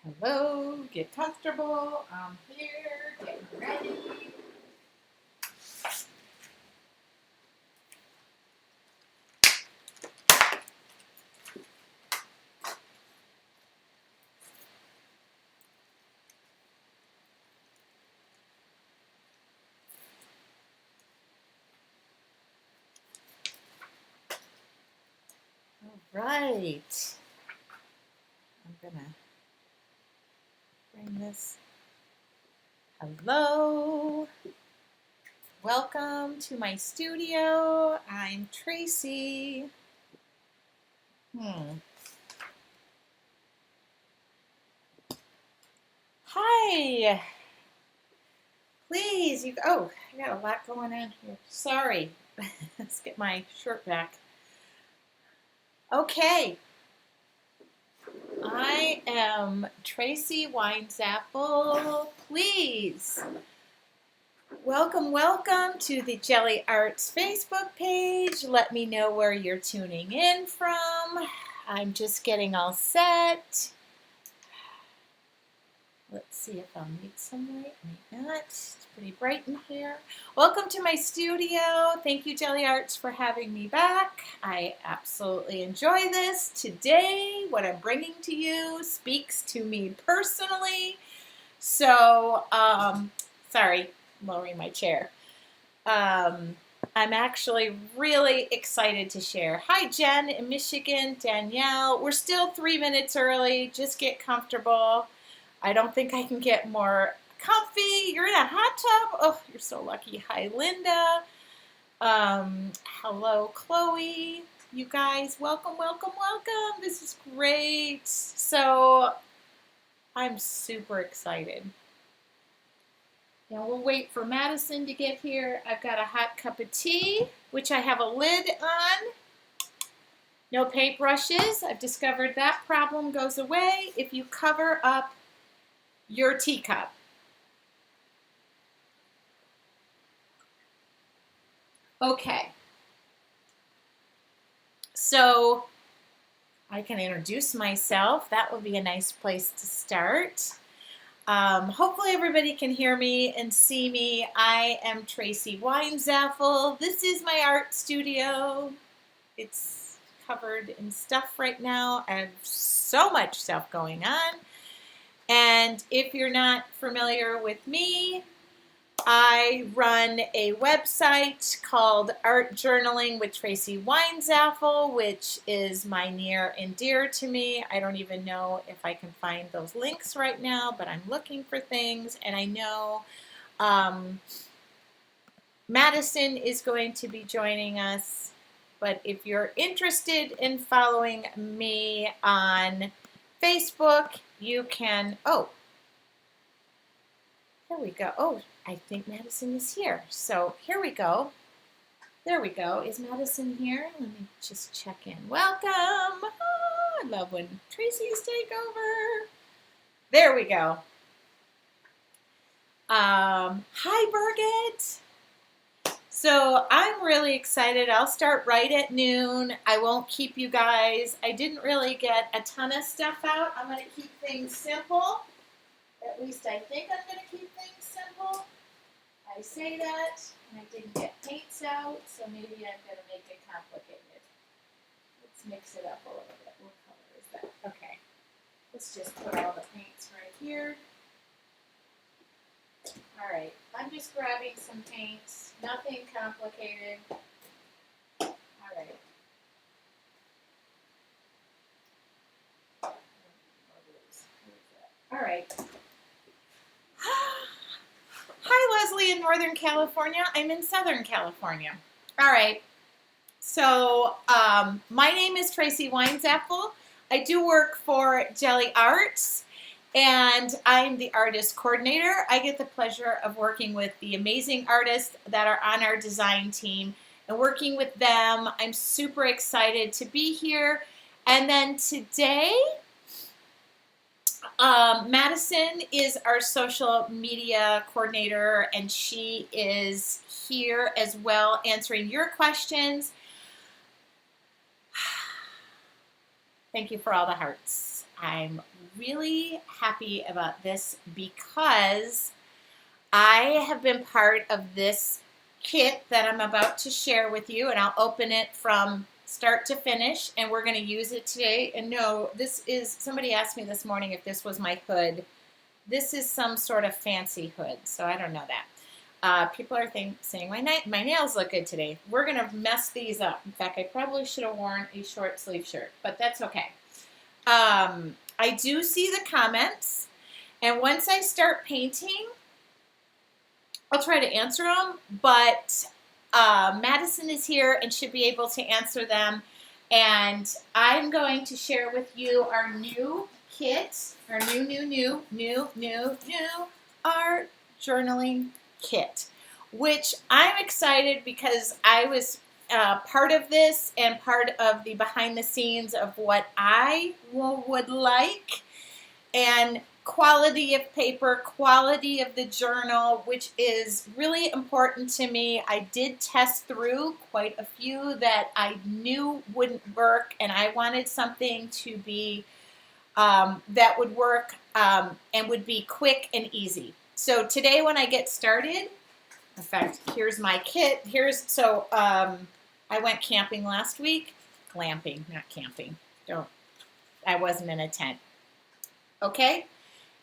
Hello, get comfortable. I'm here, getting ready. All right. I'm gonna bring this. Hello. Welcome to my studio. I'm Tracy. Hi. Please, I got a lot going on here. Sorry. Let's get my shirt back. Okay. I am Tracy Winesapple. Please welcome to the Gelli Arts Facebook page. Let me know where you're tuning in from. I'm just getting all set. Let's see if I'll need some light. May not. It's pretty bright in here. Welcome to my studio. Thank you, Gelli Arts, for having me back. I absolutely enjoy this. Today, what I'm bringing to you speaks to me personally. So, sorry, I'm lowering my chair. I'm actually really excited to share. Hi, Jen in Michigan, Danielle. We're still 3 minutes early. Just get comfortable. I don't think I can get more comfy. You're in a hot tub. Oh, you're so lucky. Hi, Linda. Hello, Chloe. You guys, welcome. This is great. So, I'm super excited. Now we'll wait for Madison to get here. I've got a hot cup of tea, which I have a lid on. No paintbrushes. I've discovered that problem goes away if you cover up your teacup. Okay. So I can introduce myself. That would be a nice place to start. Hopefully everybody can hear me and see me. I am Tracy Winesapple. This is my art studio. It's covered in stuff right now. I have so much stuff going on. And if you're not familiar with me, I run a website called Art Journaling with Tracy Winesapple, which is my near and dear to me. I don't even know if I can find those links right now, but I'm looking for things. And I know Madison is going to be joining us. But if you're interested in following me on Facebook, you can, here we go. Oh, I think Madison is here. So here we go. There we go. Is Madison here? Let me just check in. Welcome. Oh, I love when Tracy's take over. There we go. Hi, Birgit. So I'm really excited. I'll start right at noon. I won't keep you guys. I didn't really get a ton of stuff out. I'm going to keep things simple. At least I think I'm going to keep things simple. I say that, and I didn't get paints out, so maybe I'm going to make it complicated. Let's mix it up a little bit. What color is that? Okay. Let's just put all the paints right here. All right. I'm just grabbing some paints. Nothing complicated. All right. All right. Hi, Leslie in Northern California. I'm in Southern California. All right. So my name is Tracy Winesapple. I do work for Gelli Arts, and I'm the artist coordinator. I get the pleasure of working with the amazing artists that are on our design team and working with them. I'm super excited to be here. And then today, Madison is our social media coordinator, and she is here as well answering your questions. Thank you for all the hearts. I'm really happy about this because I have been part of this kit that I'm about to share with you, and I'll open it from start to finish, and we're going to use it today. And no, this is, somebody asked me this morning if this was my hood. This is some sort of fancy hood, so I don't know that. People are saying my nails look good today. We're going to mess these up. In fact, I probably should have worn a short sleeve shirt, but that's okay. I do see the comments, and once I start painting, I'll try to answer them, but Madison is here and should be able to answer them. And I'm going to share with you our new kit, our new art journaling kit, which I'm excited because I was part of this and part of the behind the scenes of what I would like, and quality of paper, quality of the journal, which is really important to me. I did test through quite a few that I knew wouldn't work, and I wanted something to be that would work and would be quick and easy. So today when I get started, in fact, here's my kit. I went camping last week. Glamping, not camping. I wasn't in a tent. Okay?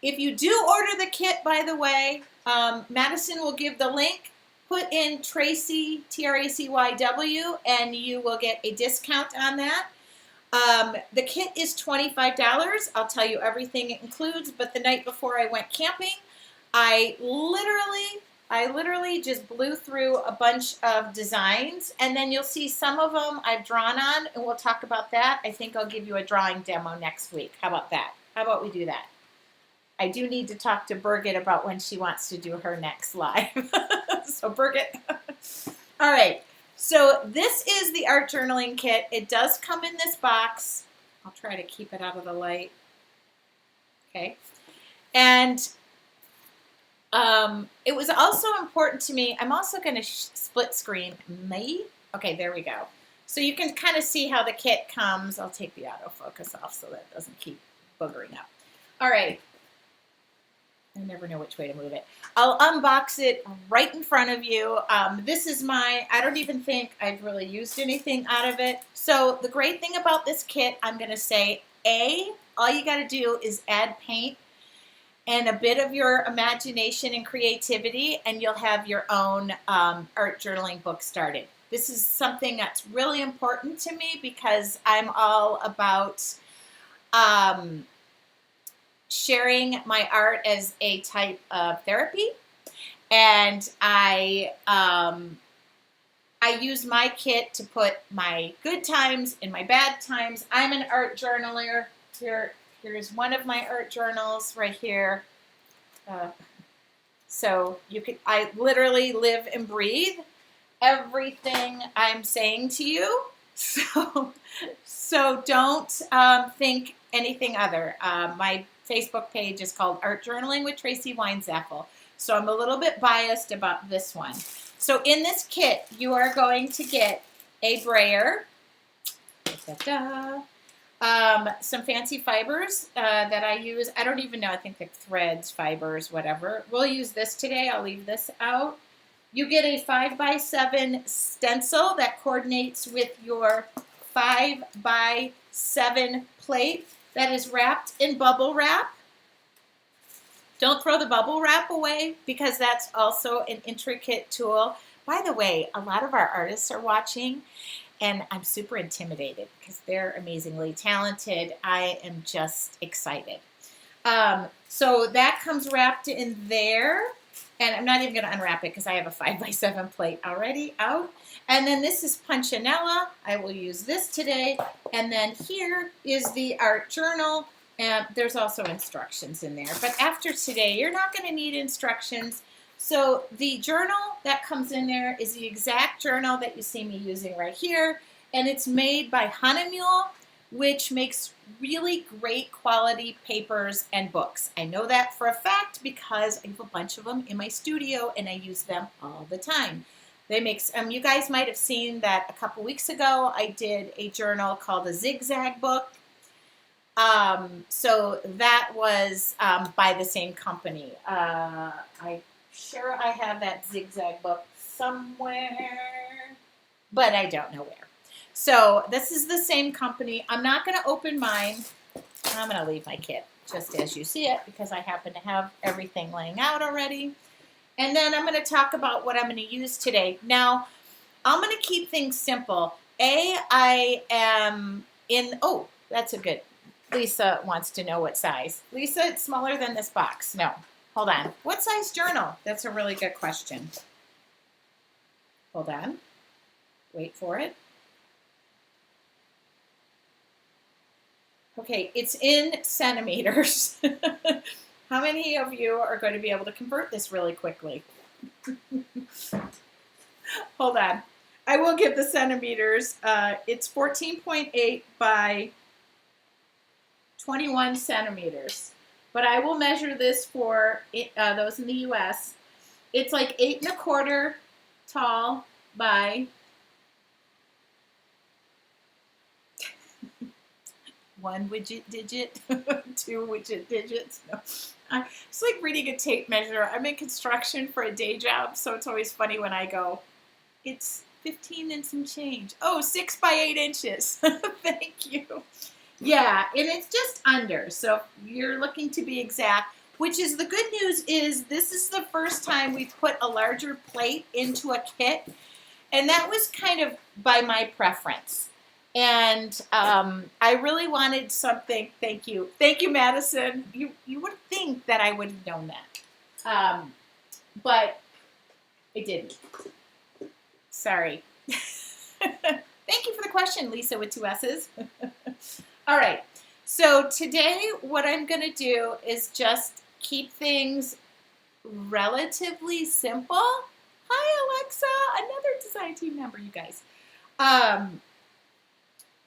If you do order the kit, by the way, Madison will give the link. Put in Tracy, Tracyw, and you will get a discount on that. The kit is $25. I'll tell you everything it includes, but the night before I went camping, I literally just blew through a bunch of designs, and then you'll see some of them I've drawn on, and we'll talk about that. I think I'll give you a drawing demo next week. How about that? How about we do that? I do need to talk to Birgit about when she wants to do her next live. So Birgit. All right. So this is the art journaling kit. It does come in this box. I'll try to keep it out of the light. Okay. And it was also important to me. I'm also going to split screen me. Okay, there we go. So you can kind of see how the kit comes. I'll take the autofocus off so that it doesn't keep boogering up. All right. I never know which way to move it. I'll unbox it right in front of you. This is I don't even think I've really used anything out of it. So the great thing about this kit, I'm going to say, all you got to do is add paint and a bit of your imagination and creativity, and you'll have your own art journaling book started. This is something that's really important to me because I'm all about sharing my art as a type of therapy, and I use my kit to put my good times and my bad times. I'm an art journaler. Here's one of my art journals right here. So I literally live and breathe everything I'm saying to you. So don't think anything other. My Facebook page is called Art Journaling with Tracy Weinzaffel. So I'm a little bit biased about this one. So in this kit, you are going to get a brayer, some fancy fibers that I use. I don't even know. I think they're threads, fibers, whatever. We'll use this today. I'll leave this out. You get a 5x7 stencil that coordinates with your 5x7 plate that is wrapped in bubble wrap. Don't throw the bubble wrap away because that's also an intricate tool. By the way, a lot of our artists are watching, and I'm super intimidated because they're amazingly talented. I am just excited. So that comes wrapped in there. And I'm not even going to unwrap it because I have a 5x7 plate already out. And then this is Punchinella. I will use this today. And then here is the art journal. And there's also instructions in there. But after today, you're not going to need instructions. So the journal that comes in there is the exact journal that you see me using right here. And it's made by Hahnemühle, which makes really great quality papers and books. I know that for a fact because I have a bunch of them in my studio and I use them all the time. They make, you guys might have seen that a couple weeks ago I did a journal called the Zigzag Book. So that was by the same company. I'm sure I have that zigzag book somewhere, but I don't know where. So this is the same company. I'm not going to open mine. I'm going to leave my kit just as you see it because I happen to have everything laying out already. And then I'm going to talk about what I'm going to use today. Now, I'm going to keep things simple. I am in, oh, that's a good, Lisa wants to know what size. Lisa, it's smaller than this box. No, hold on. What size journal? That's a really good question. Hold on. Wait for it. Okay, it's in centimeters. How many of you are going to be able to convert this really quickly? Hold on. I will give the centimeters. It's 14.8 by 21 centimeters. But I will measure this for those in the U.S. It's like 8 1/4 tall by 1 widget digit, 2 widget digits. No. It's like reading a tape measure. I'm in construction for a day job, so it's always funny when I go, it's 15 and some change. Oh, 6 by 8 inches. Thank you. Yeah, and it's just under. So you're looking to be exact, which is the good news is this is the first time we've put a larger plate into a kit. And that was kind of by my preference. And I really wanted something. Thank you. Thank you, Madison. You would think that I would have known that. But I didn't. Sorry. Thank you for the question, Lisa with 2 S's. All right. So today what I'm going to do is just keep things relatively simple. Hi, Alexa. Another design team member, you guys.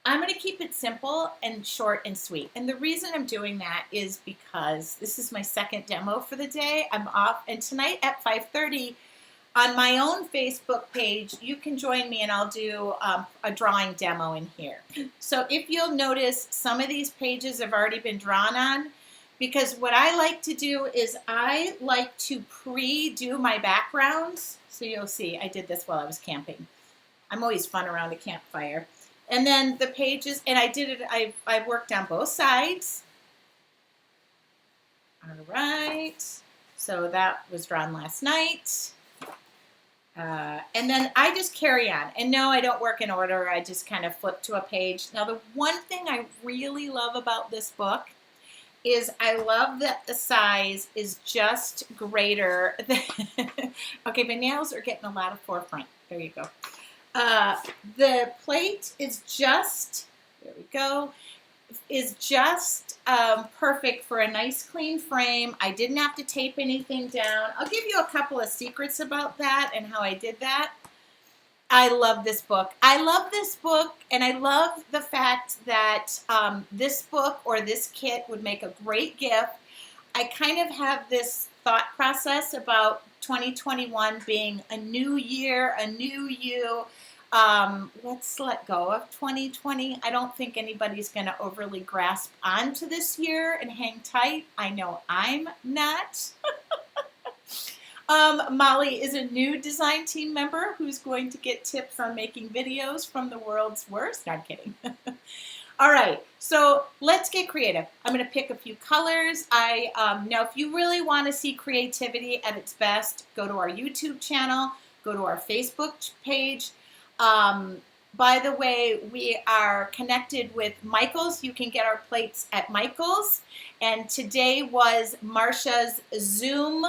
I'm going to keep it simple and short and sweet. And the reason I'm doing that is because this is my second demo for the day. I'm off. And tonight at 5:30 on my own Facebook page, you can join me and I'll do a drawing demo in here. So if you'll notice, some of these pages have already been drawn on because what I like to do is I like to pre-do my backgrounds. So you'll see, I did this while I was camping. I'm always fun around a campfire. And then the pages, and I did it, I worked on both sides. All right. So that was drawn last night. And then I just carry on. And no, I don't work in order. I just kind of flip to a page. Now, the one thing I really love about this book is I love that the size is just greater than, okay, my nails are getting a lot of forefront. There you go. The plate is just, there we go, is just perfect for a nice clean frame. I didn't have to tape anything down. I'll give you a couple of secrets about that and how I did that. I love this book. I love this book, and I love the fact that this book or this kit would make a great gift. I kind of have this thought process about 2021 being a new year, a new you. Let's let go of 2020. I don't think anybody's going to overly grasp onto this year and hang tight. I know I'm not. Molly is a new design team member who's going to get tips on making videos from the world's worst. No, I'm kidding. All right, so let's get creative. I'm going to pick a few colors. Now, if you really want to see creativity at its best, go to our YouTube channel, go to our Facebook page. By the way, we are connected with Michael's. You can get our plates at Michael's. And today was Marsha's Zoom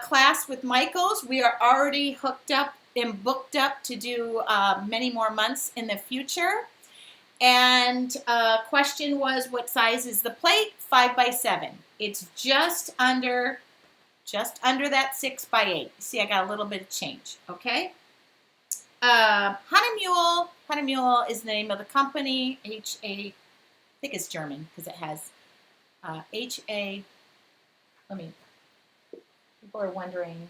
class with Michael's. We are already hooked up and booked up to do many more months in the future. And question was, what size is the plate? 5 by 7. It's just under that 6 by 8. See, I got a little bit of change. Okay. Honey Mule is the name of the company. I think it's German because it has people are wondering,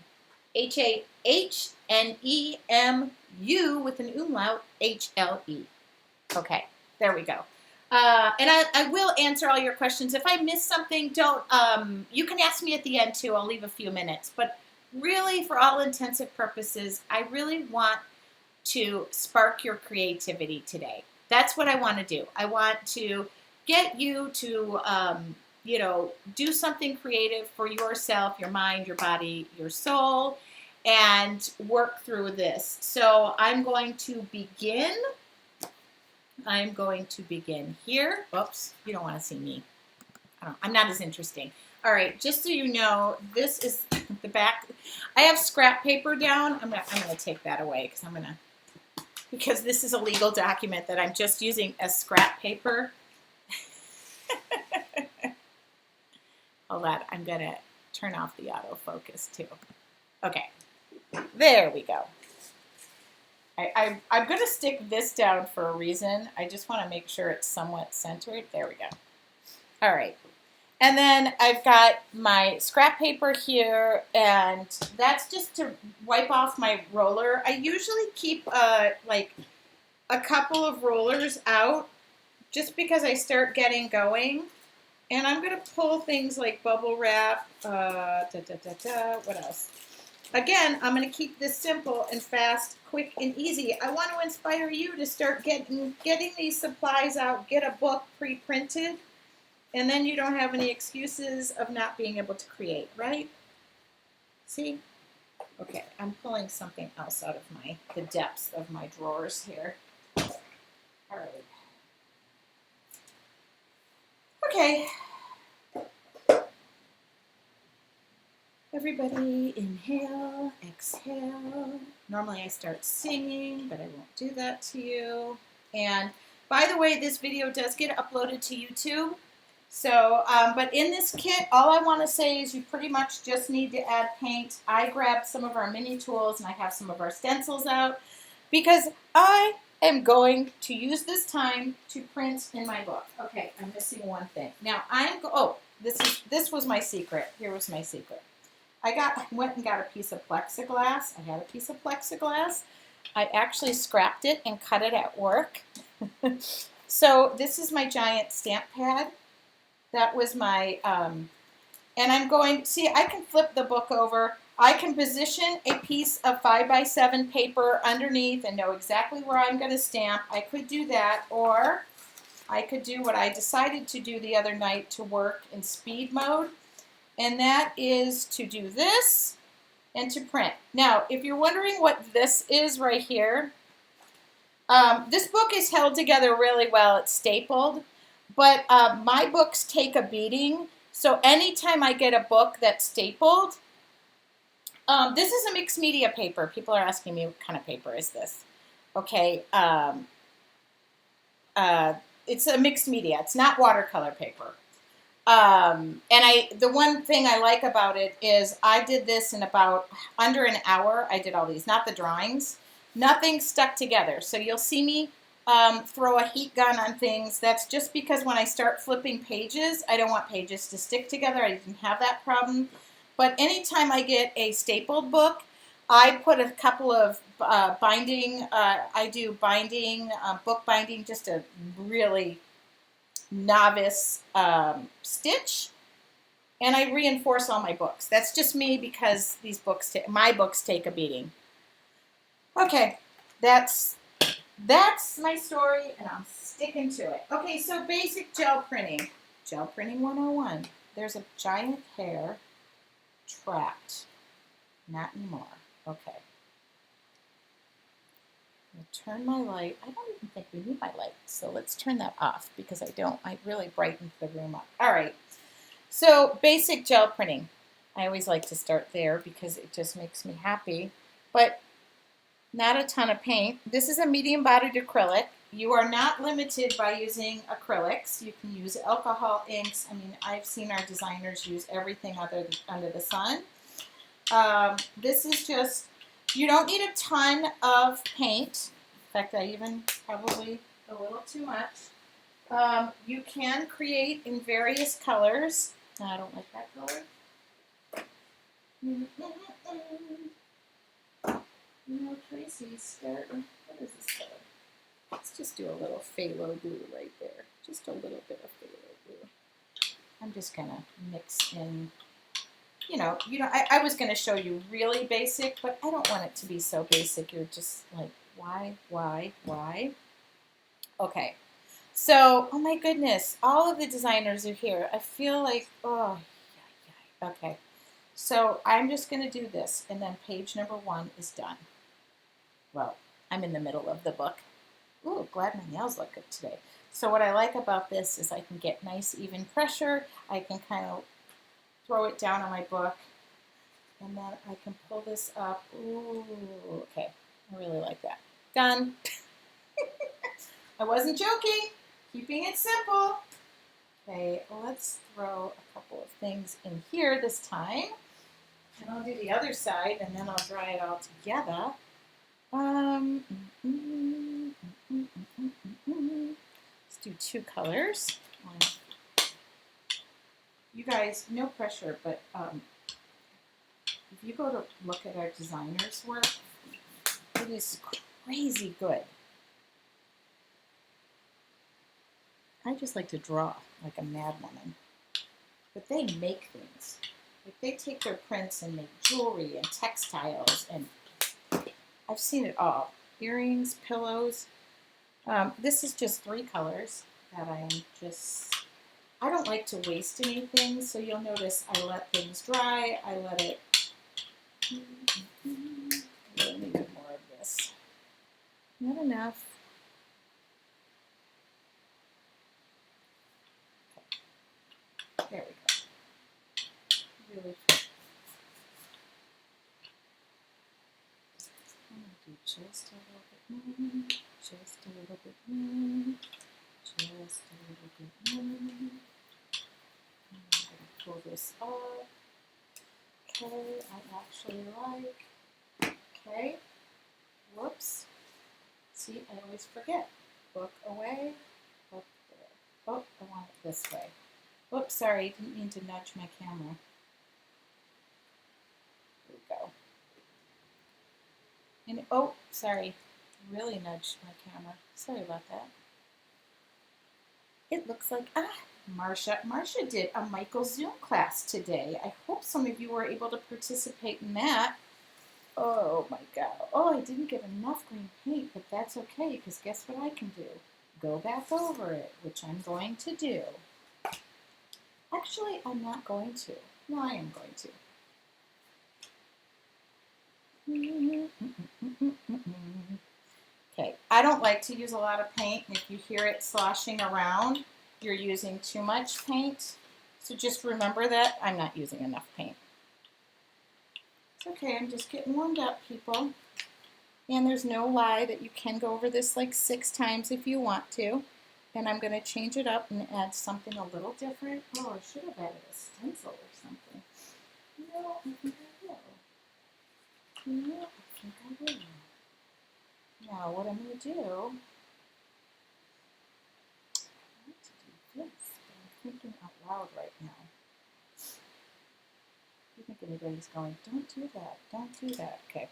H-A-H-N-E-M-U with an umlaut, H-L-E. Okay, there we go. And I will answer all your questions. If I miss something, don't, you can ask me at the end too. I'll leave a few minutes. But really, for all intensive purposes, I really want to spark your creativity today. That's what I want to do. I want to get you to, do something creative for yourself, your mind, your body, your soul, and work through this. So I'm going to begin. I'm going to begin here. Oops, you don't want to see me. I'm not as interesting. All right, just so you know, this is the back. I have scrap paper down. I'm gonna take that away because this is a legal document that I'm just using as scrap paper. Hold on, I'm gonna turn off the autofocus too. Okay, there we go. I'm going to stick this down for a reason. I just want to make sure it's somewhat centered. There we go. All right. And then I've got my scrap paper here, and that's just to wipe off my roller. I usually keep like a couple of rollers out just because I start getting going. And I'm going to pull things like bubble wrap. What else? Again, I'm going to keep this simple and fast, quick and easy. I want to inspire you to start getting these supplies out, get a book pre-printed, and then you don't have any excuses of not being able to create, right? See? Okay, I'm pulling something else out of the depths of my drawers here. All right. Okay. Everybody inhale, exhale. Normally I start singing, but I won't do that to you. And by the way, this video does get uploaded to YouTube. So, but in this kit, all I want to say is you pretty much just need to add paint. I grabbed some of our mini tools and I have some of our stencils out because I am going to use this time to print in my book. Okay, I'm missing one thing. Now this was my secret. Here was my secret. I went and got a piece of plexiglass. I had a piece of plexiglass. I actually scrapped it and cut it at work. So this is my giant stamp pad. That was my, and I'm going, see, I can flip the book over. I can position a piece of 5x7 paper underneath and know exactly where I'm going to stamp. I could do that, or I could do what I decided to do the other night to work in speed mode. And that is to do this and to print. Now, if you're wondering what this is right here, this book is held together really well. It's stapled, but my books take a beating. So anytime I get a book that's stapled, this is a mixed media paper. People are asking me what kind of paper is this. Okay, it's a mixed media. It's not watercolor paper. And the one thing I like about it is I did this in about under an hour. I did all these, not the drawings. Nothing stuck together. So you'll see me throw a heat gun on things. That's just because when I start flipping pages, I don't want pages to stick together. I didn't have that problem. But anytime I get a stapled book, I put a couple of binding, I do binding, book binding, just a really novice stitch, and I reinforce all my books. That's just me because these books, my books take a beating. Okay, that's my story, and I'm sticking to it. Okay, so basic gel printing 101. There's a giant hair trapped. Not anymore. Okay. I'm turn my light. I don't even think we need my light, so let's turn that off because I really brightened the room up. All right, so basic gel printing. I always like to start there because it just makes me happy, but not a ton of paint. This is a medium-bodied acrylic. You are not limited by using acrylics. You can use alcohol inks. I mean, I've seen our designers use everything under the sun. This is just, you don't need a ton of paint. In fact, I even probably a little too much. You can create in various colors. I don't like that color. Tracy's starting. What is this color? Let's just do a little phthalo blue right there. just a little bit of phthalo blue. I'm just gonna mix in, I was gonna show you really basic, but I don't want it to be so basic. You're just like, why? Okay, so, oh my goodness, all of the designers are here. I feel like, oh, yeah. Okay. So I'm just going to do this, and then page number 1 is done. Well, I'm in the middle of the book. Ooh, glad my nails look good today. So what I like about this is I can get nice even pressure. I can kind of throw it down on my book, and then I can pull this up. Ooh, okay. I really like that. Done. I wasn't joking. Keeping it simple. Okay, let's throw a couple of things in here this time. And I'll do the other side, and then I'll dry it all together. Let's do 2 colors. You guys, no pressure, but if you go to look at our designers' work, it is crazy good. I just like to draw like a mad woman. But they make things. Like they take their prints and make jewelry and textiles, and I've seen it all. Earrings, pillows. This is just 3 colors that I don't like to waste anything, so you'll notice I let things dry. I let it, I really needed more of this. Not enough. Okay. There we go. Really fun. I'm going to do just a little bit more, just a little bit more, just a little bit more. I'm going to pull this up. Okay, I actually like, okay, whoops. See, I always forget. Book away, book there. Oh, I want it this way. Whoops, sorry, didn't mean to nudge my camera. There we go. And oh, sorry, really nudged my camera. Sorry about that. It looks like, Marcia did a Michael Zoom class today. I hope some of you were able to participate in that. Oh my God. Oh, I didn't get enough green paint, but that's okay, because guess what I can do? Go back over it, which I'm going to do. Actually, I'm not going to. No, I am going to. Okay, I don't like to use a lot of paint, and if you hear it sloshing around, you're using too much paint. So just remember that I'm not using enough paint. It's okay, I'm just getting warmed up, people. And there's no lie that you can go over this like 6 times if you want to. And I'm going to change it up and add something a little different. Oh, I should have added a stencil or something. No, I think I will. No, I think I will. Now, what I'm going to do, I want to do this, but I'm thinking out loud right now. You think anybody's going, don't do that, don't do that. Okay.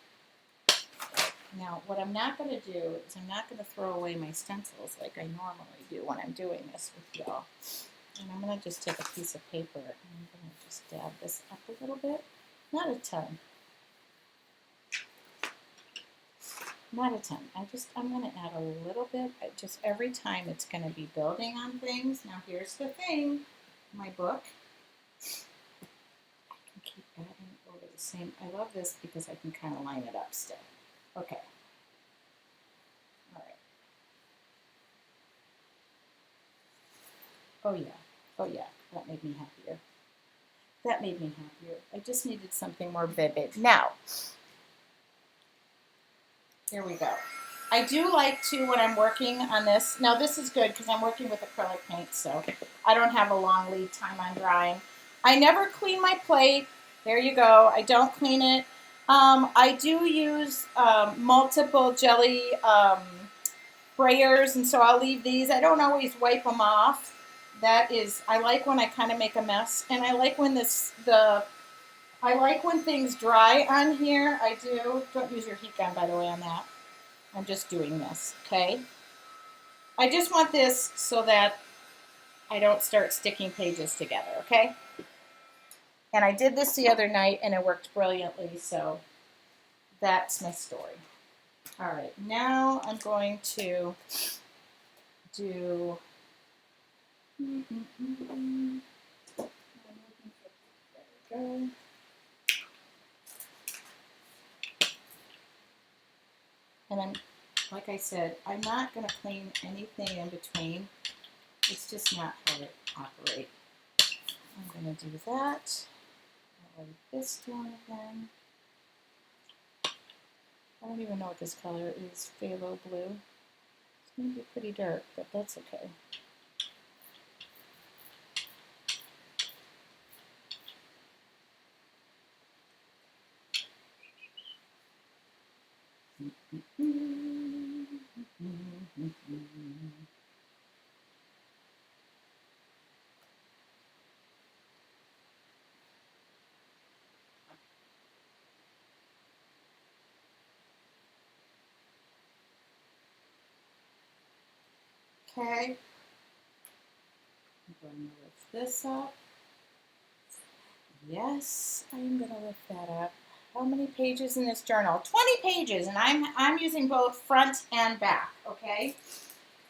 Now, what I'm not going to do is I'm not going to throw away my stencils like I normally do when I'm doing this with y'all. And I'm going to just take a piece of paper and I'm going to just dab this up a little bit. Not a ton. Not a ton. I'm going to add a little bit. Just every time it's going to be building on things. Now here's the thing. My book. I can keep adding over the same. I love this because I can kind of line it up still. Okay. All right. Oh yeah. Oh yeah. That made me happier. That made me happier. I just needed something more vivid. Now, here we go. I do like to, when I'm working on this, now this is good because I'm working with acrylic paint, so I don't have a long lead time on drying. I never clean my plate. There you go. I don't clean it. I do use multiple Gelli sprayers, and so I'll leave these. I don't always wipe them off. I like when I kind of make a mess, and I like when I like when things dry on here. I do. Don't use your heat gun, by the way, on that. I'm just doing this, okay? I just want this so that I don't start sticking pages together, okay? And I did this the other night and it worked brilliantly, so that's my story. All right, now I'm going to do there we go. And I'm, like I said, I'm not going to clean anything in between. It's just not how it operates. I'm going to do that. I'll write this down again. I don't even know what this color is, phthalo blue. It's going to be pretty dark, but that's okay. Okay, I'm going to lift this up. Yes, I'm going to lift that up. How many pages in this journal? 20 pages, and I'm using both front and back, okay?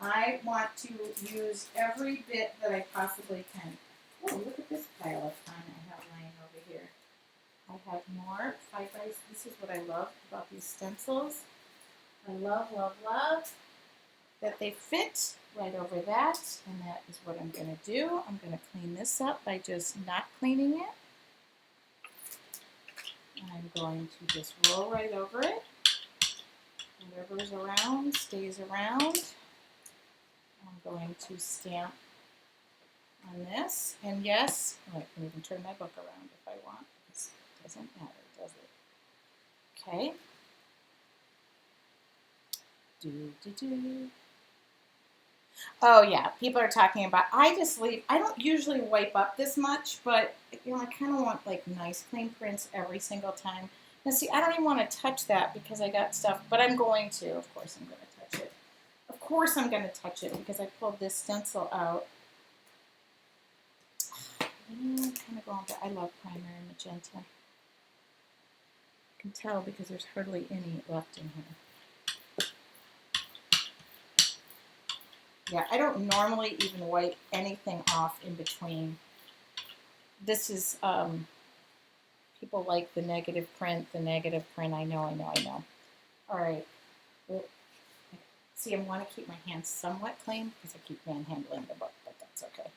I want to use every bit that I possibly can. Oh, look at this pile of time I have laying over here. I have more 5x. This is what I love about these stencils. I love, love, love that they fit right over that, and that is what I'm going to do. I'm going to clean this up by just not cleaning it. I'm going to just roll right over it. Whatever's around stays around. I'm going to stamp on this. And yes, I can even turn my book around if I want. It doesn't matter, does it? Okay. Oh yeah, people are talking about, I don't usually wipe up this much, but you know, I kind of want like nice clean prints every single time. Now see, I don't even want to touch that because I got stuff, but I'm going to, of course I'm going to touch it. Of course I'm going to touch it because I pulled this stencil out. Kind of going back. I love primary magenta. You can tell because there's hardly any left in here. Yeah, I don't normally even wipe anything off in between. This is, people like the negative print, I know. All right. Well, see, I want to keep my hands somewhat clean because I keep manhandling the book, but that's okay.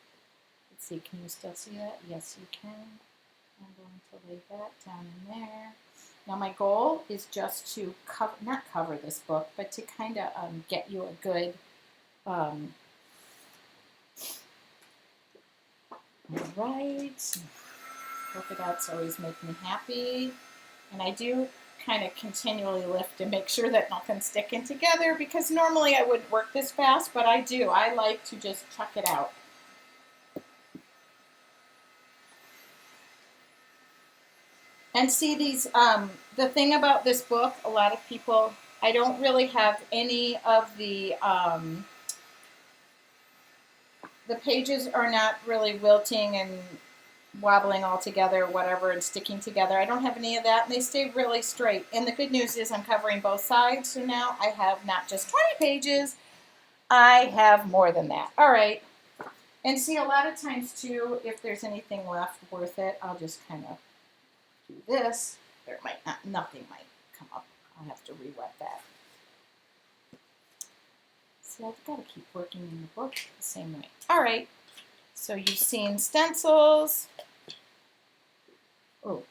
Let's see, can you still see that? Yes, you can. I'm going to lay that down in there. Now my goal is just to not cover this book, but to kind of get you a good, all right. Polka dots always make me happy. And I do kind of continually lift to make sure that nothing's sticking together because normally I wouldn't work this fast, but I do. I like to just chuck it out. And see these, the thing about this book, a lot of people, I don't really have any of the pages are not really wilting and wobbling all together, whatever, and sticking together. I don't have any of that, and they stay really straight. And the good news is I'm covering both sides, so now I have not just 20 pages, I have more than that. All right. And see, a lot of times, too, if there's anything left worth it, I'll just kind of do this. There might not, nothing might come up. I'll have to re-wet that. See, I've got to keep working in the book the same way. All right. So you've seen stencils. Oh.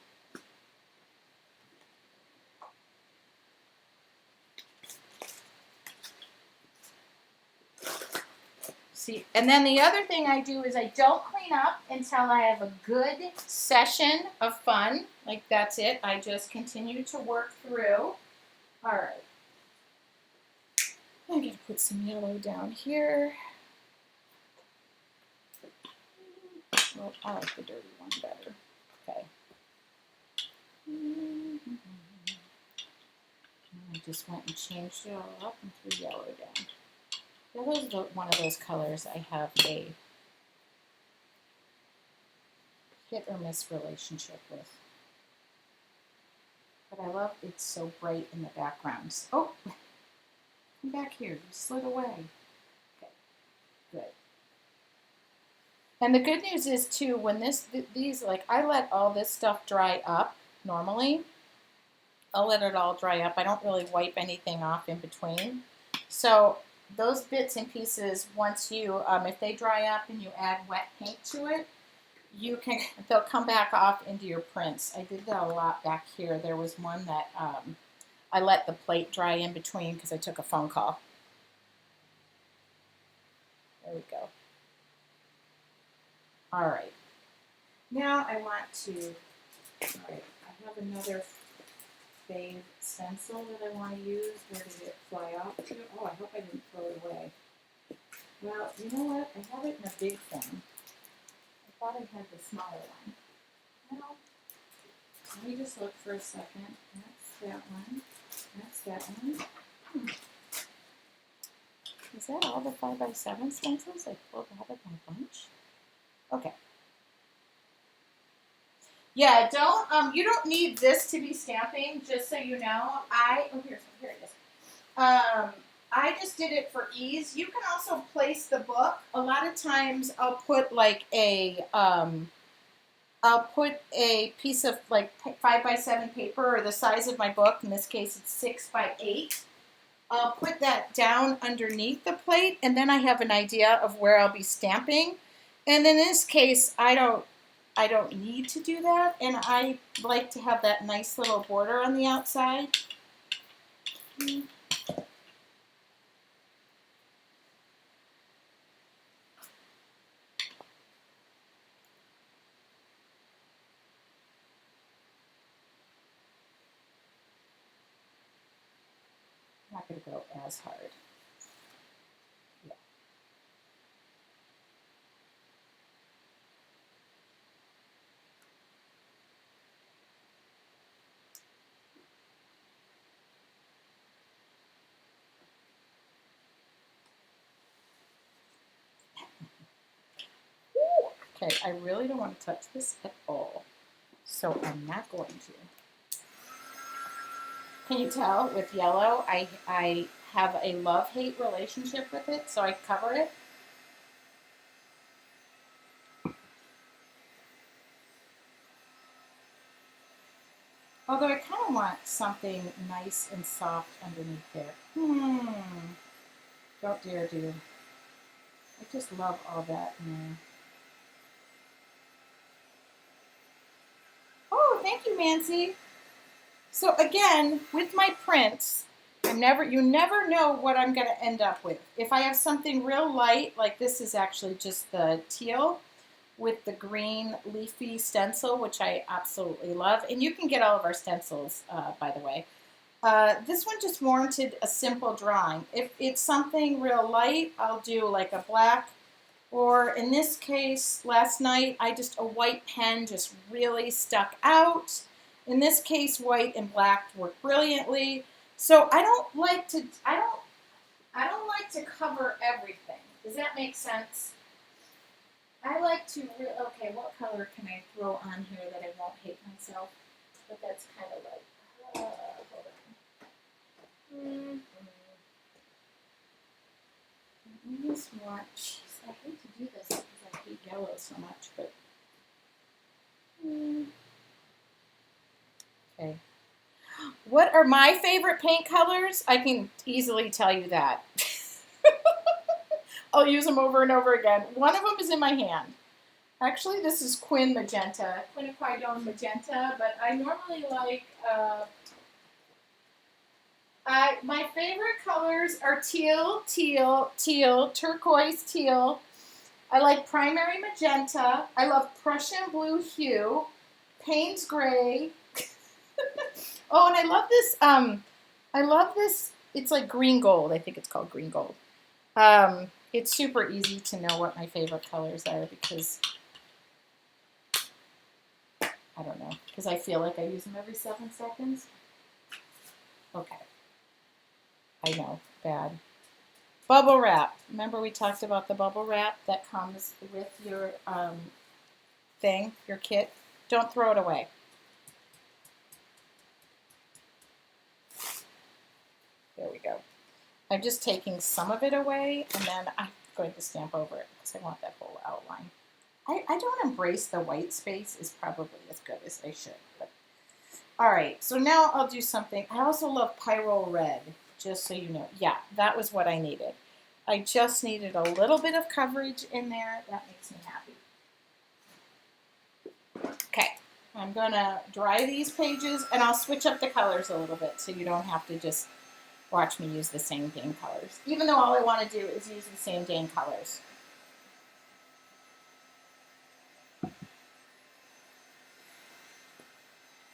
See, and then the other thing I do is I don't clean up until I have a good session of fun. Like that's it. I just continue to work through. All right. I'm going to put some yellow down here. Well, I like the dirty one better. Okay. I just went and changed it all up and threw yellow down. Yellow is one of those colors I have a hit or miss relationship with. But I love it's so bright in the background. Oh, come back here. You slid away. Okay, good. And the good news is too, when these, like, I let all this stuff dry up normally. I'll let it all dry up. I don't really wipe anything off in between. So those bits and pieces, once you, if they dry up and you add wet paint to it, they'll come back off into your prints. I did that a lot back here. There was one that I let the plate dry in between because I took a phone call. There we go. All right. Now I want to, all right, I have another fave stencil that I want to use. Where did it fly off to? Oh, I hope I didn't throw it away. Well, you know what? I have it in a big form. I thought I had the smaller one. Well, let me just look for a second. That's that one. That's that one. Is that all the 5x7 stencils I pulled out of my bunch? Okay. Yeah, you don't need this to be stamping, just so you know. Here it is. I just did it for ease. You can also place the book. A lot of times I'll put like I'll put a piece of like 5x7 paper, or the size of my book. In this case, it's 6x8. I'll put that down underneath the plate, and then I have an idea of where I'll be stamping. And in this case, I don't need to do that, and I like to have that nice little border on the outside. I'm not going to go as hard. Yeah. Okay, I really don't want to touch this at all, so I'm not going to. Can you tell with yellow, I have a love-hate relationship with it, so I cover it. Although I kind of want something nice and soft underneath there. Don't dare do. I just love all that in there. Oh, thank you, Nancy. So again, with my prints, you never know what I'm going to end up with. If I have something real light, like this is actually just the teal with the green leafy stencil, which I absolutely love. And you can get all of our stencils, by the way. This one just warranted a simple drawing. If it's something real light, I'll do like a black, or in this case, last night, a white pen just really stuck out. In this case, white and black work brilliantly. So I don't like to cover everything. Does that make sense? I like to, okay, what color can I throw on here that I won't hate myself? But that's kind of like, hold on. Let me swatch. I hate to do this because I hate yellow so much, but. Okay. What are my favorite paint colors? I can easily tell you that. I'll use them over and over again. One of them is in my hand. Actually, this is quinacridone magenta, but I normally like, my favorite colors are teal, turquoise teal. I like primary magenta. I love Prussian blue hue, Payne's gray. Oh, and I love this, it's like green gold. I think it's called green gold. It's super easy to know what my favorite colors are because, I don't know, because I feel like I use them every 7 seconds. Okay. I know, bad. Bubble wrap. Remember we talked about the bubble wrap that comes with your thing, your kit, don't throw it away. There we go. I'm just taking some of it away, and then I'm going to stamp over it because I want that whole outline. I don't embrace the white space is probably as good as I should. But. All right, so now I'll do something. I also love Pyrrole Red, just so you know. Yeah, that was what I needed. I just needed a little bit of coverage in there. That makes me happy. Okay, I'm going to dry these pages, and I'll switch up the colors a little bit so you don't have to just watch me use the same dang colors. Even though all I want to do is use the same dang colors.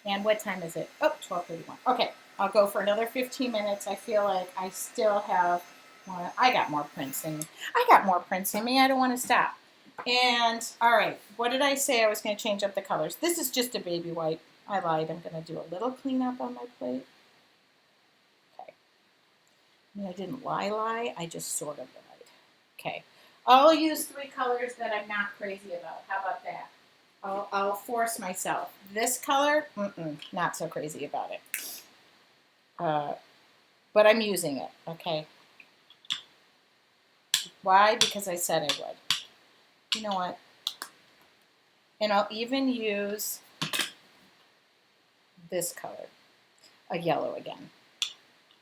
And what time is it? Oh, 12:31. Okay, I'll go for another 15 minutes. I feel like I still have more. I got more prints in me. I don't want to stop. And, all right, what did I say? I was going to change up the colors. This is just a baby white. I lied. I'm going to do a little cleanup on my plate. Okay. I mean, I didn't lie. I just sort of lied. Okay. I'll use 3 colors that I'm not crazy about. How about that? I'll force myself. This color, not so crazy about it. But I'm using it, okay? Why? Because I said I would. You know what? And I'll even use this color, a yellow again.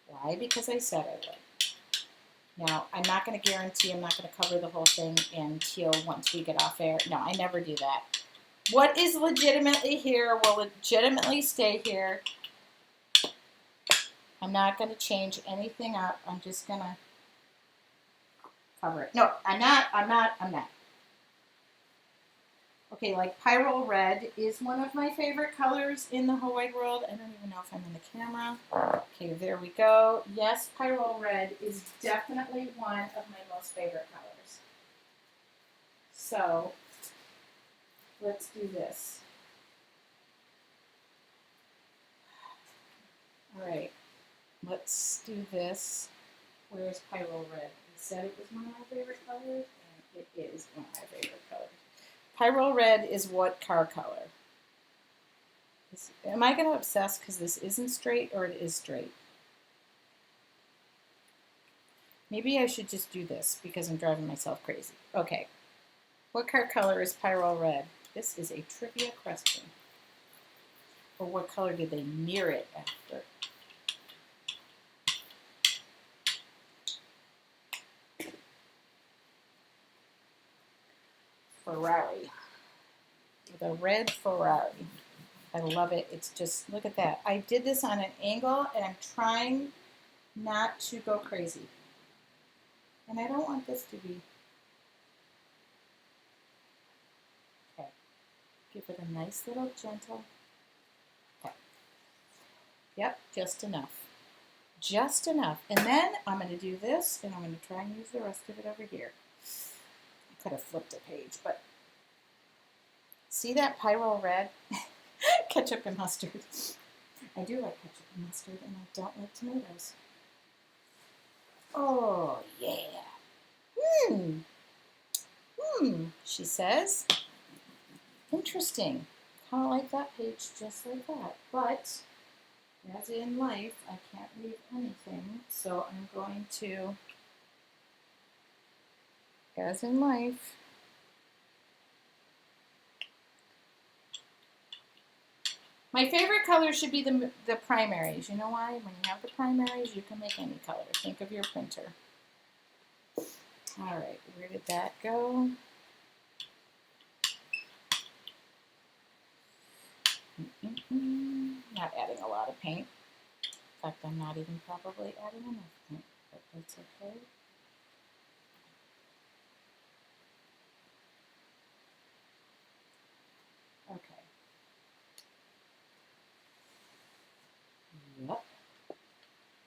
Why? Because I said I would. Now, I'm not going to guarantee I'm not going to cover the whole thing in teal once we get off air. No, I never do that. What is legitimately here will legitimately stay here. I'm not going to change anything up. I'm just going to cover it. No, I'm not. Okay, like Pyrrole Red is one of my favorite colors in the whole wide world. I don't even know if I'm in the camera. Okay, there we go. Yes, Pyrrole Red is definitely one of my most favorite colors. So, let's do this. All right, let's do this. Where's Pyrrole Red? I said it was one of my favorite colors, and it is one of my favorite colors. Pyrrole Red is what car color? Am I going to obsess because this isn't straight or it is straight? Maybe I should just do this because I'm driving myself crazy. Okay. What car color is Pyrrole Red? This is a trivia question. Or what color did they mirror it after? Ferrari. The red Ferrari. I love it. It's just, look at that. I did this on an angle, and I'm trying not to go crazy. And I don't want this to be. Okay. Give it a nice little gentle. Okay. Yep, just enough. Just enough. And then I'm going to do this, and I'm going to try and use the rest of it over here. I could have flipped a page, but see that Pyrrole Red? Ketchup and mustard. I do like ketchup and mustard, and I don't like tomatoes. Oh, yeah. She says. Interesting. Kind of like that page, just like that. But, as in life, I can't leave anything, so I'm going to, as in life, my favorite color should be the primaries. You know why? When you have the primaries, you can make any color. Think of your printer. All right, where did that go? Not adding a lot of paint. In fact, I'm not even probably adding enough paint, but that's okay. Okay. Yep.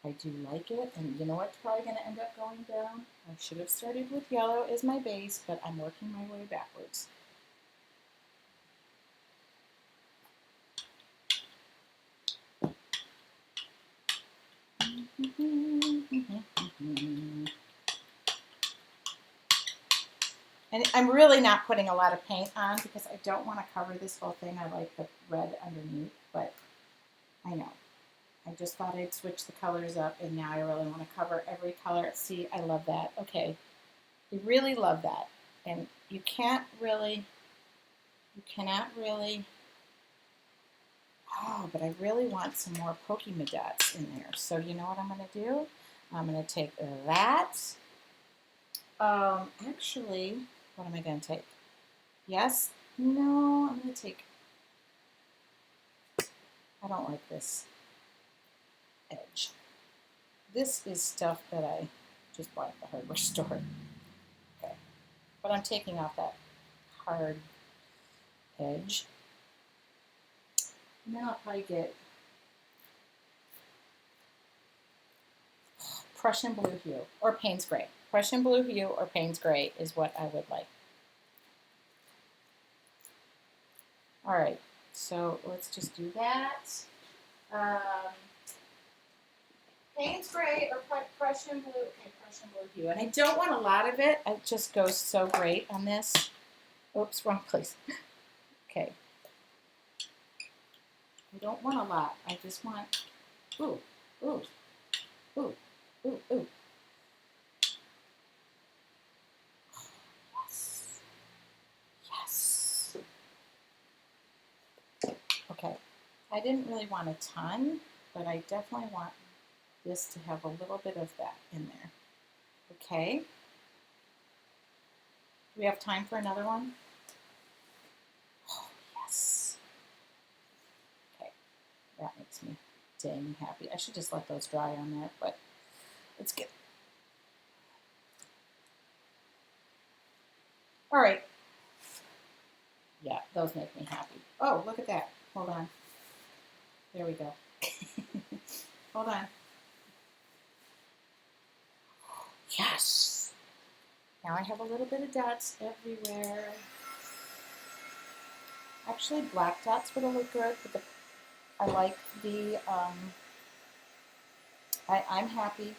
I do like it, and you know what's probably going to end up going down? I should have started with yellow as my base, but I'm working my way backwards. And And I'm really not putting a lot of paint on because I don't want to cover this whole thing. I like the red underneath, but I know. I just thought I'd switch the colors up, and now I really want to cover every color. See, I love that. Okay, I really love that. And you cannot really, oh, but I really want some more Pokemon dots in there. So you know what I'm going to do? I'm going to take that. Actually, what am I going to take? Yes? No, I'm going to take, I don't like this edge. This is stuff that I just bought at the hardware store. Okay. But I'm taking off that hard edge. And then I'll probably get Prussian blue hue or Payne's gray. Prussian blue hue or Payne's gray is what I would like. All right, so let's just do that. Payne's gray or Prussian blue. Okay, Prussian blue hue. And I don't want a lot of it. It just goes so great on this. Oops, wrong place. Okay. I don't want a lot. I just want, ooh, ooh, ooh, ooh, ooh. Yes. Yes. Okay. I didn't really want a ton, but I definitely want this to have a little bit of that in there. Okay. Do we have time for another one? Oh, yes. Okay. That makes me dang happy. I should just let those dry on there, but let's get. All right. Yeah, those make me happy. Oh, look at that. Hold on. There we go. Hold on. Yes. Now I have a little bit of dots everywhere. Actually, black dots would look good, but I like the, I'm happy.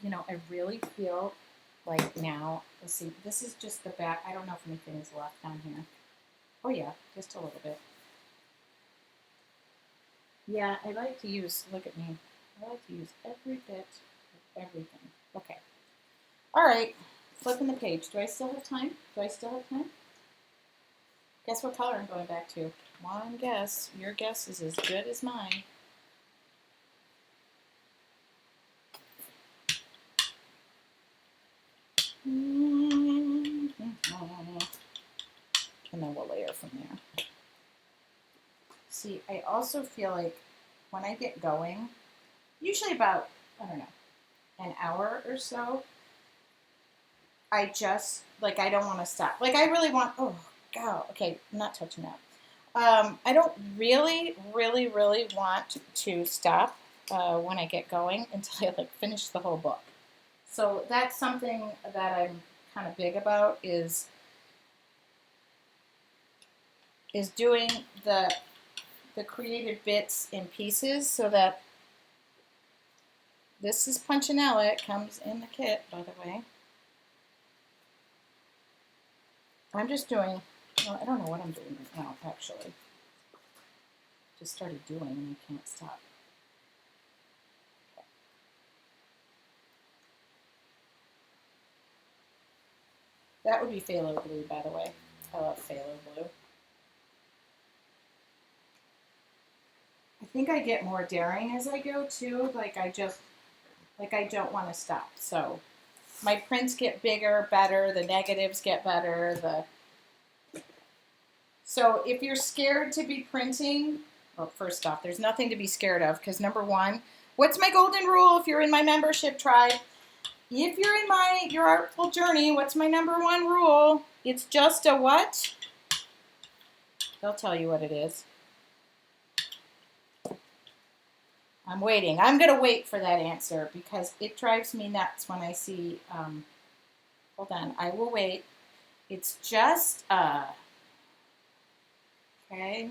You know, I really feel like now, let's see, this is just the back. I don't know if anything is left down here. Oh yeah, just a little bit. Yeah, I like to use, look at me, I like to use every bit of everything. Okay. All right, flipping the page. Do I still have time? Guess what color I'm going back to? One guess. Your guess is as good as mine. And then we'll layer from there. See, I also feel like when I get going, usually about, I don't know, an hour or so, I just, like, I don't want to stop. Like, I really want, oh, God, okay, I'm not touching that. I don't really want to stop when I get going until I, like, finish the whole book. So that's something that I'm kind of big about is doing the creative bits in pieces so that this is Punchinella. It comes in the kit, by the way. I'm just doing, well, I don't know what I'm doing right now, actually. Just started doing and I can't stop. Okay. That would be phthalo blue, by the way. I love phthalo blue. I think I get more daring as I go too. Like I don't want to stop. So my prints get bigger, better. The negatives get better. So if you're scared to be printing, well, first off, there's nothing to be scared of because number one, what's my golden rule if you're in my membership tribe? If you're in your artful journey, what's my number one rule? It's just a what? They'll tell you what it is. I'm waiting. I'm going to wait for that answer because it drives me nuts when I see, hold on, I will wait. It's just, okay.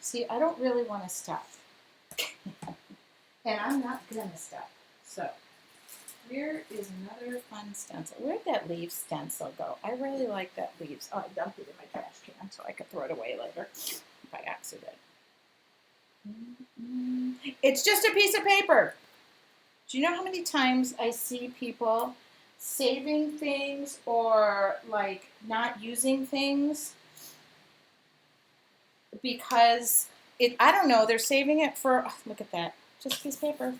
See, I don't really want to stop. And I'm not going to stop. So, here is another fun stencil. Where'd that leaf stencil go? I really like that leaves. Oh, I dumped it in my trash can so I could throw it away later by accident. It's just a piece of paper. Do you know how many times I see people saving things or like not using things because I don't know, they're saving it for, oh, look at that, just a piece of paper.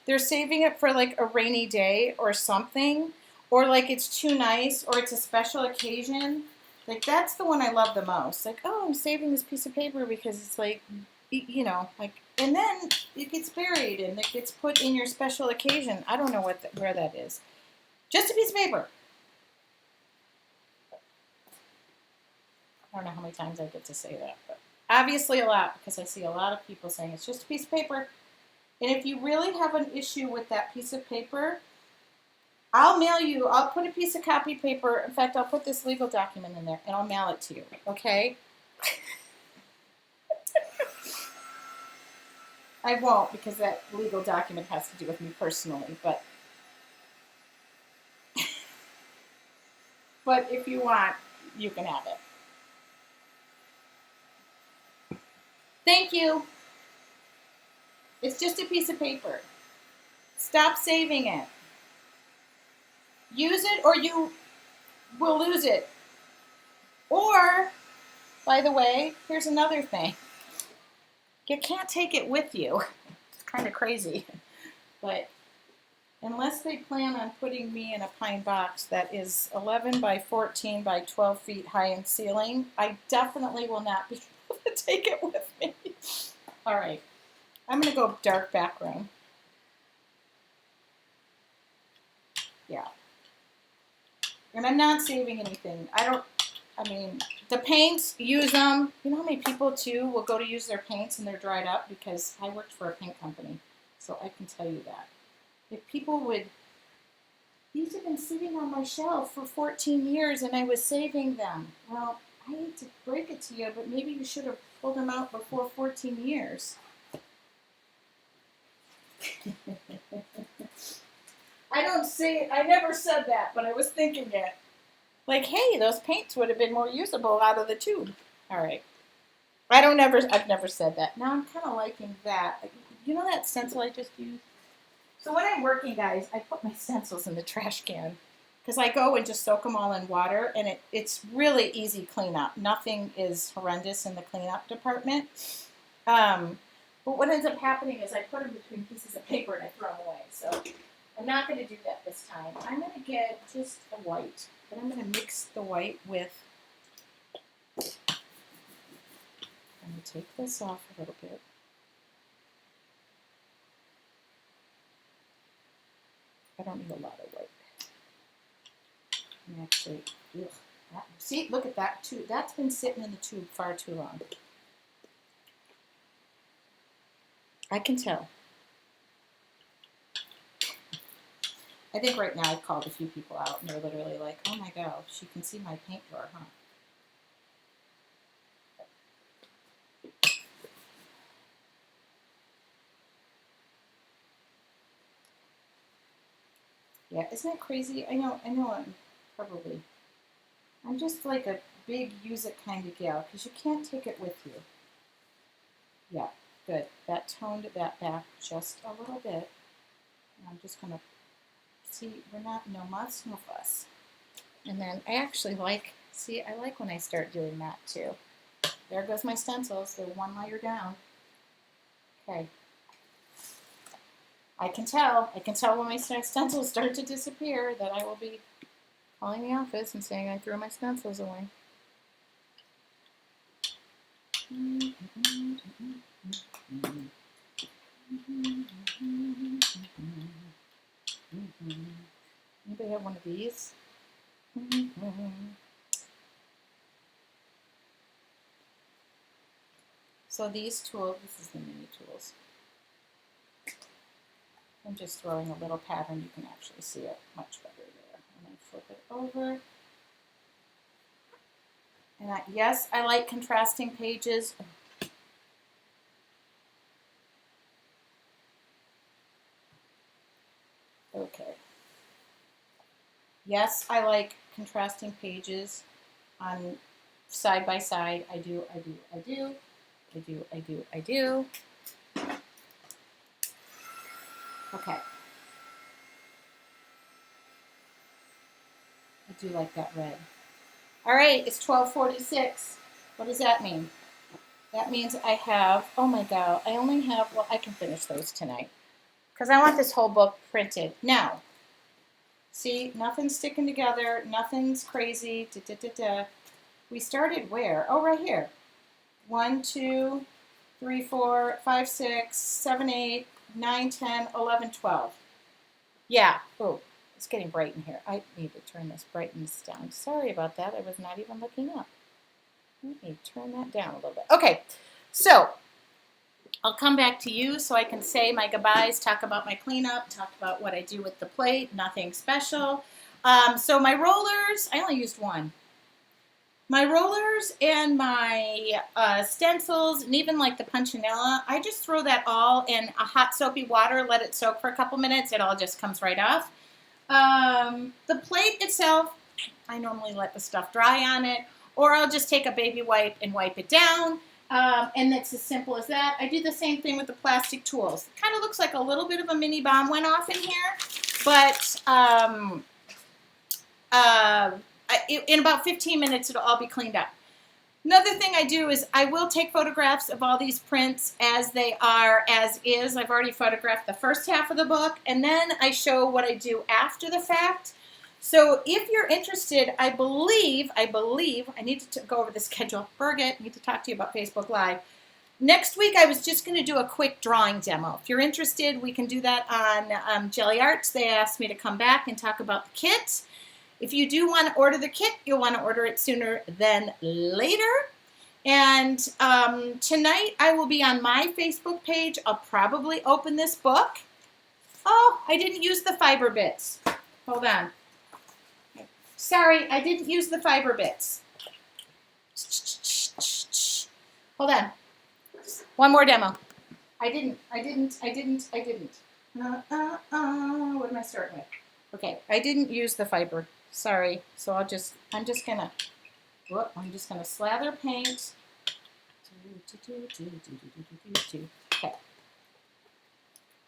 They're saving it for like a rainy day or something, or like it's too nice or it's a special occasion. Like that's the one I love the most. Like, oh, I'm saving this piece of paper because it's like, you know, like, and then it gets buried and it gets put in your special occasion. I don't know where that is. Just a piece of paper. I don't know how many times I get to say that, but obviously a lot because I see a lot of people saying it's just a piece of paper. And if you really have an issue with that piece of paper, I'll mail you, I'll put a piece of copy paper. In fact, I'll put this legal document in there and I'll mail it to you, okay? I won't because that legal document has to do with me personally, but if you want, you can have it. Thank you. It's just a piece of paper. Stop saving it. Use it or you will lose it. Or, by the way, here's another thing. You can't take it with you. It's kind of crazy. But unless they plan on putting me in a pine box that is 11 by 14 by 12 feet high in ceiling, I definitely will not be able to take it with me. All right. I'm going to go dark background. Yeah. And I'm not saving anything. I mean, the paints, use them. You know how many people, too, will go to use their paints and they're dried up? Because I worked for a paint company, so I can tell you that. If people would, these have been sitting on my shelf for 14 years and I was saving them. Well, I hate to break it to you, but maybe you should have pulled them out before 14 years. I never said that, but I was thinking it. Like, hey, those paints would have been more usable out of the tube. All right. I've never said that. Now I'm kind of liking that. You know that stencil I just used? So when I'm working, guys, I put my stencils in the trash can because I go and just soak them all in water, and it's really easy cleanup. Nothing is horrendous in the cleanup department. But what ends up happening is I put them between pieces of paper and I throw them away. So I'm not going to do that this time. I'm going to get just a white, but I'm going to mix the white with, I'm going to take this off a little bit. I don't need a lot of white. And actually, see, look at that tube. That's been sitting in the tube far too long. I can tell. I think right now I've called a few people out and they're literally like, oh my gosh, you can see my paint drawer, huh? Yeah, isn't that crazy? I know I'm just like a big use it kind of gal because you can't take it with you. Yeah, good. That toned that back just a little bit. And I'm just going to see, we're not no muss, no fuss. And then I actually like, see, I like when I start doing that too. There goes my stencils. They're one layer down. Okay. I can tell when my stencils start to disappear that I will be calling the office and saying I threw my stencils away. Anybody have one of these? So these tools, this is the mini tools. I'm just throwing a little pattern. You can actually see it much better there. And then flip it over. And yes, I like contrasting pages. Yes, I like contrasting pages on side by side. I do. Okay. I do like that red. All right, it's 12:46. What does that mean? That means I have, oh my God, I only have, well, I can finish those tonight because I want this whole book printed. Now, see, nothing's sticking together. Nothing's crazy. Da, da, da, da. We started where? Oh, right here. 1, 2, 3, 4, 5, 6, 7, 8, 9, 10, 11, 12. Yeah. Oh, it's getting bright in here. I need to turn this brightness down. Sorry about that. I was not even looking up. Let me turn that down a little bit. Okay, so I'll come back to you so I can say my goodbyes, talk about my cleanup, talk about what I do with the plate, nothing special. So my rollers, I only used one. My rollers and my stencils and even like the punchinella, I just throw that all in a hot soapy water, let it soak for a couple minutes. It all just comes right off. The plate itself, I normally let the stuff dry on it, or I'll just take a baby wipe and wipe it down. And it's as simple as that. I do the same thing with the plastic tools. It kind of looks like a little bit of a mini bomb went off in here, but in about 15 minutes, it'll all be cleaned up. Another thing I do is I will take photographs of all these prints as they are, as is. I've already photographed the first half of the book, and then I show what I do after the fact. So if you're interested, I believe, I need to go over the schedule. Birgit, I need to talk to you about Facebook Live. Next week, I was just going to do a quick drawing demo. If you're interested, we can do that on Gelli Arts. They asked me to come back and talk about the kit. If you do want to order the kit, you'll want to order it sooner than later. And tonight, I will be on my Facebook page. I'll probably open this book. Oh, I didn't use the fiber bits. Hold on. Sorry, I didn't use the fiber bits. Hold on. One more demo. I didn't. What am I starting with? Okay, I didn't use the fiber. Sorry. So I'm just gonna slather paint. Okay.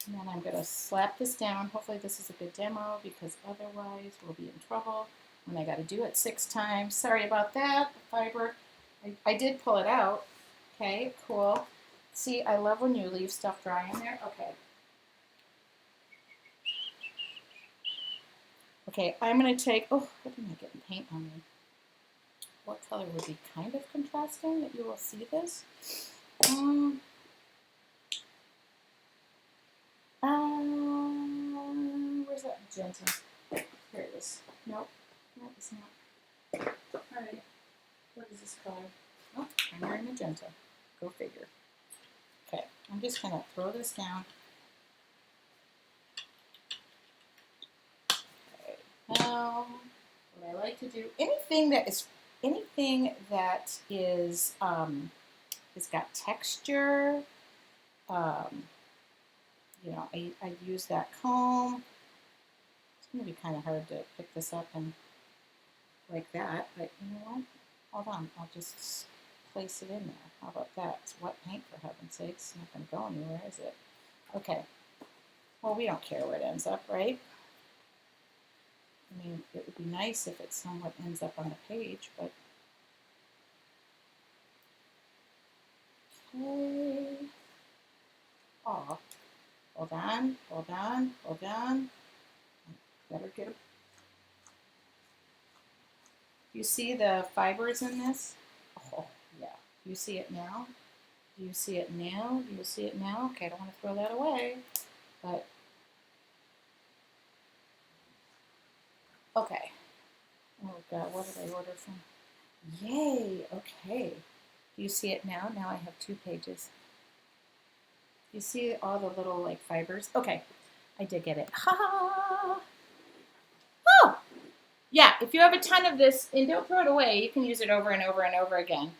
And then I'm gonna slap this down. Hopefully this is a good demo because otherwise we'll be in trouble. And I got to do it 6 times. Sorry about that. The fiber, I did pull it out. Okay, cool. See, I love when you leave stuff dry in there. Okay. Okay, I'm going to take, oh, I didn't get paint on me. What color would be kind of contrasting that you will see this? Where's that magenta? Here it is. Nope. No, it's not. All right. What is this color? Oh, primary magenta. Go figure. Okay, I'm just going to throw this down. Okay, now what I like to do, anything that is has got texture. You know, I use that comb. It's going to be kind of hard to pick this up and like that, but you know what? Hold on, I'll just place it in there. How about that? It's wet paint, for heaven's sakes. It's not going to go anywhere, is it? Okay. Well, we don't care where it ends up, right? I mean, it would be nice if it somewhat ends up on the page, but okay. Oh, hold on. Better get a. You see the fibers in this? Oh, yeah. You see it now? Do you see it now? Do you see it now? Okay, I don't want to throw that away, but okay. Oh God, what did I order from? Yay, okay. Do you see it now? Now I have 2 pages. You see all the little like fibers? Okay, I did get it. Ha ha! Oh! Yeah, if you have a ton of this, and don't throw it away, you can use it over and over and over again.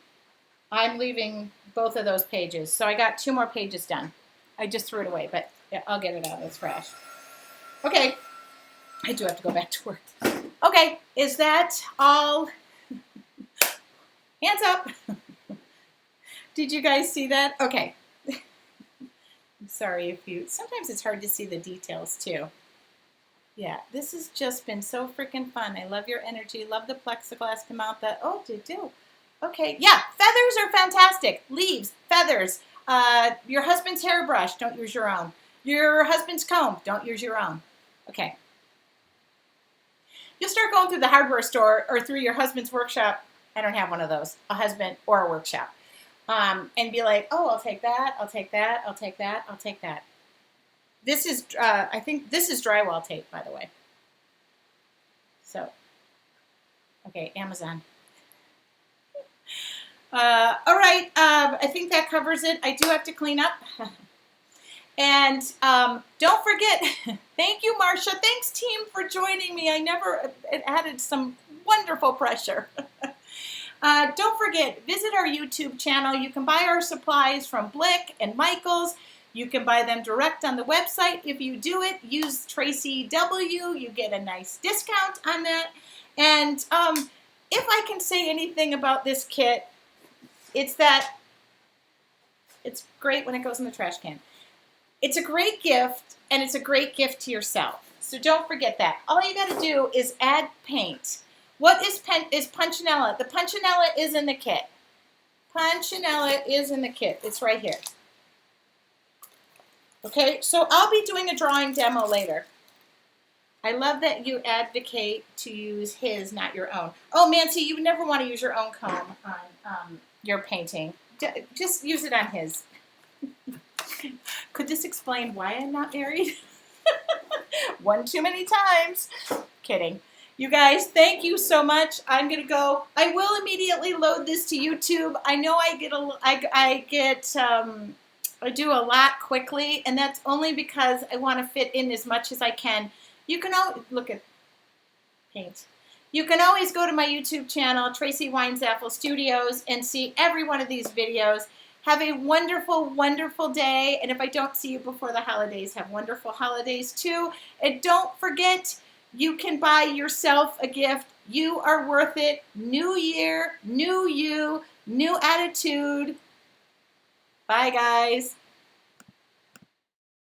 I'm leaving both of those pages, so I got 2 more pages done. I just threw it away, but yeah, I'll get it out of the trash. Okay, I do have to go back to work. Okay, is that all? Hands up. Did you guys see that? Okay. I'm sorry if you, sometimes it's hard to see the details too. Yeah, this has just been so freaking fun. I love your energy. Love the plexiglass come out. Oh, did do. Okay, yeah, feathers are fantastic. Leaves, feathers. Your husband's hairbrush, don't use your own. Your husband's comb, don't use your own. Okay. You'll start going through the hardware store or through your husband's workshop. I don't have one of those, a husband or a workshop. And be like, oh, I'll take that, I'll take that, I'll take that, I'll take that. This is, I think this is drywall tape, by the way. So, okay, Amazon. All right, I think that covers it. I do have to clean up. And don't forget, thank you, Marcia. Thanks, team, for joining me. It added some wonderful pressure. Don't forget, visit our YouTube channel. You can buy our supplies from Blick and Michaels. You can buy them direct on the website. If you do it, use Tracy W. You get a nice discount on that. And if I can say anything about this kit, it's that it's great when it goes in the trash can. It's a great gift, and it's a great gift to yourself. So don't forget that. All you got to do is add paint. What is Punchinella? The Punchinella is in the kit. Punchinella is in the kit. It's right here. Okay, so I'll be doing a drawing demo later. I love that you advocate to use his, not your own. Oh, Nancy, you would never want to use your own comb on your painting. Just use it on his. Could this explain why I'm not married? One too many times. Kidding. You guys, thank you so much. I'm going to go. I will immediately load this to YouTube. I know I do a lot quickly, and that's only because I want to fit in as much as I can. You can always look at paint. You can always go to my YouTube channel, Tracy Weinzaffel Studios, and see every one of these videos. Have a wonderful, wonderful day. And if I don't see you before the holidays, have wonderful holidays too. And don't forget, you can buy yourself a gift. You are worth it. New year, new you, new attitude. Bye, guys.